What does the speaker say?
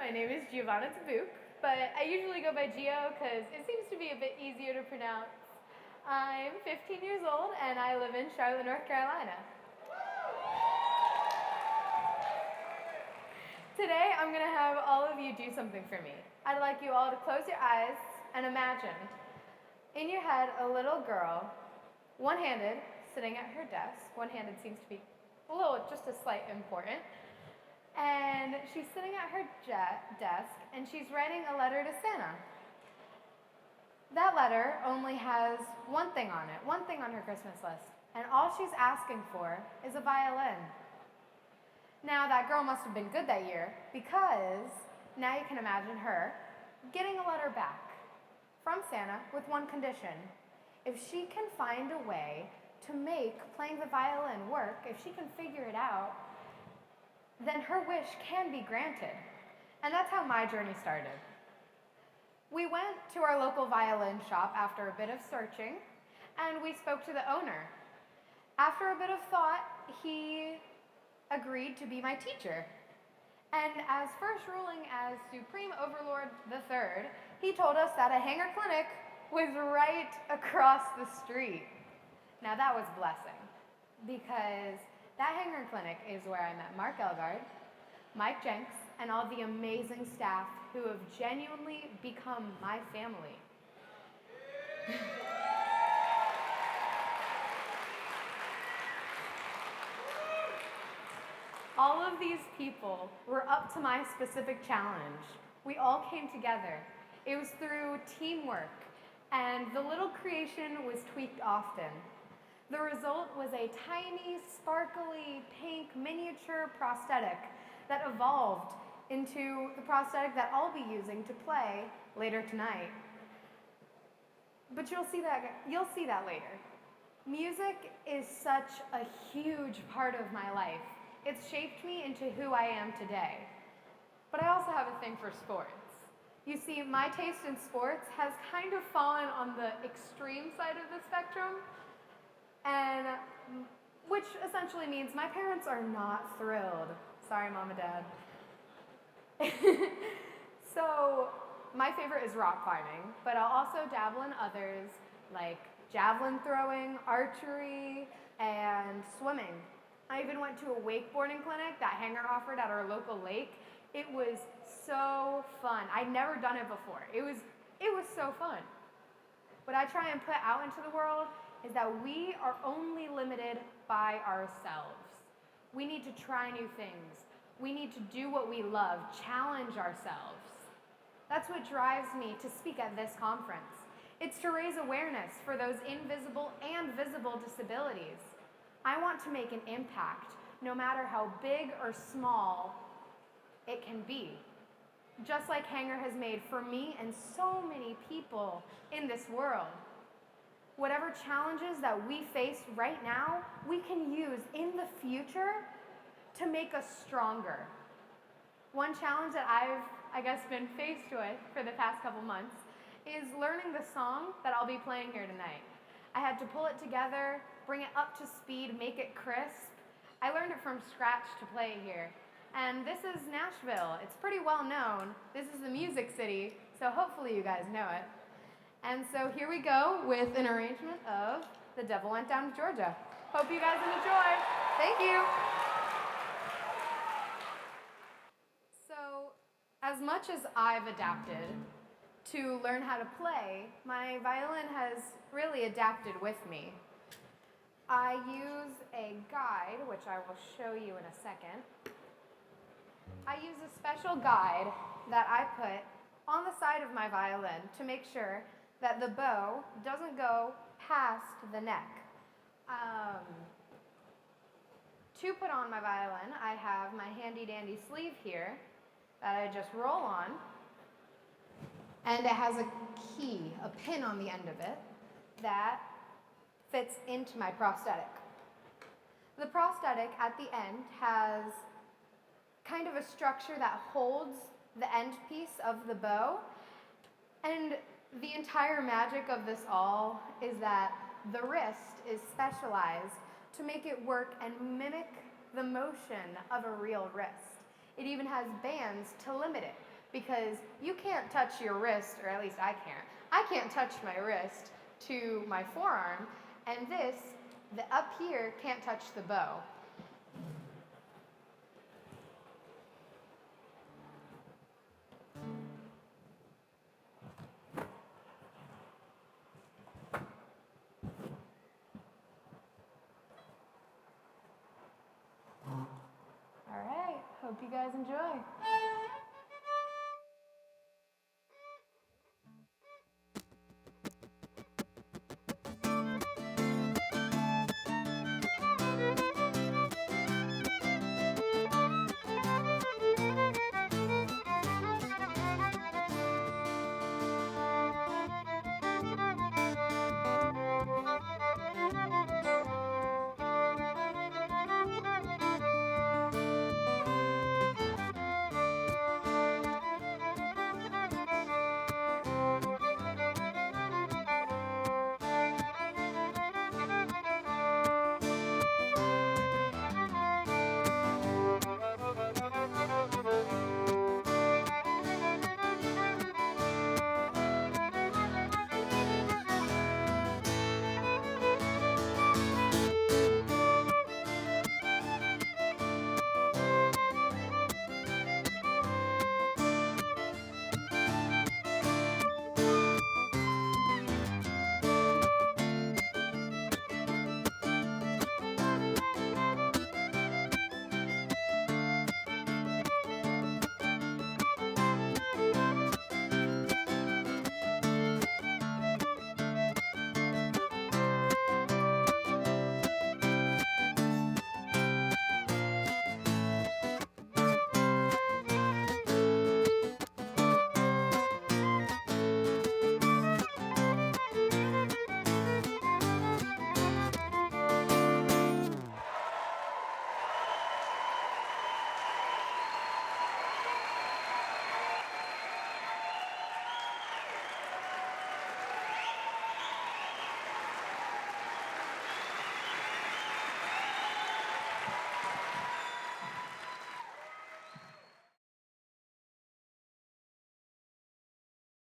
My name is Giovanna Dubuc, but I usually go by Gio because it seems to be a bit easier to pronounce. I'm 15 years old and I live in Charlotte, North Carolina. Today I'm going to have all of you do something for me. I'd like you all to close your eyes and imagine in your head a little girl, one-handed, sitting at her desk. One-handed seems to be just a slight important. And she's sitting at her desk and she's writing a letter to Santa. That letter only has one thing on it, one thing on her Christmas list. And all she's asking for is a violin. Now that girl must have been good that year because now you can imagine her getting a letter back from Santa with one condition. If she can find a way to make playing the violin work, if she can figure it out, then her wish can be granted. And that's how my journey started. We went to our local violin shop after a bit of searching, and we spoke to the owner. After a bit of thought, he agreed to be my teacher. And as first ruling as Supreme Overlord III, he told us that a hanger clinic was right across the street. Now that was a blessing, because that hanger clinic is where I met Mark Elgard, Mike Jenks, and all the amazing staff who have genuinely become my family. All of these people were up to my specific challenge. We all came together. It was through teamwork, and the little creation was tweaked often. The result was a tiny, sparkly, pink, miniature prosthetic that evolved into the prosthetic that I'll be using to play later tonight. But you'll see that later. Music is such a huge part of my life. It's shaped me into who I am today. But I also have a thing for sports. You see, my taste in sports has kind of fallen on the extreme side of the spectrum, and which essentially means my parents are not thrilled. Sorry, Mom and Dad. So my favorite is rock climbing, but I'll also dabble in others like javelin throwing, archery, and swimming. I even went to a wakeboarding clinic that Hanger offered at our local lake. It was so fun. I'd never done it before. It was so fun. What I try and put out into the world is that we are only limited by ourselves. We need to try new things. We need to do what we love, challenge ourselves. That's what drives me to speak at this conference. It's to raise awareness for those invisible and visible disabilities. I want to make an impact, no matter how big or small it can be. Just like Hanger has made for me and so many people in this world. Whatever challenges that we face right now, we can use in the future to make us stronger. One challenge that I've, been faced with for the past couple months is learning the song that I'll be playing here tonight. I had to pull it together, bring it up to speed, make it crisp. I learned it from scratch to play here. And this is Nashville. It's pretty well known. This is the Music City, so hopefully you guys know it. And so here we go with an arrangement of The Devil Went Down to Georgia. Hope you guys enjoy. Thank you. So, as much as I've adapted to learn how to play, my violin has really adapted with me. I use a guide, which I will show you in a second. I use a special guide that I put on the side of my violin to make sure that the bow doesn't go past the neck. To put on my violin, I have my handy-dandy sleeve here that I just roll on, and it has a key, a pin on the end of it, that fits into my prosthetic. The prosthetic at the end has kind of a structure that holds the end piece of the bow, and the entire magic of this all is that the wrist is specialized to make it work and mimic the motion of a real wrist. It even has bands to limit it, because you can't touch your wrist, or at least I can't. I can't touch my wrist to my forearm, and the up here can't touch the bow. All right, hope you guys enjoy.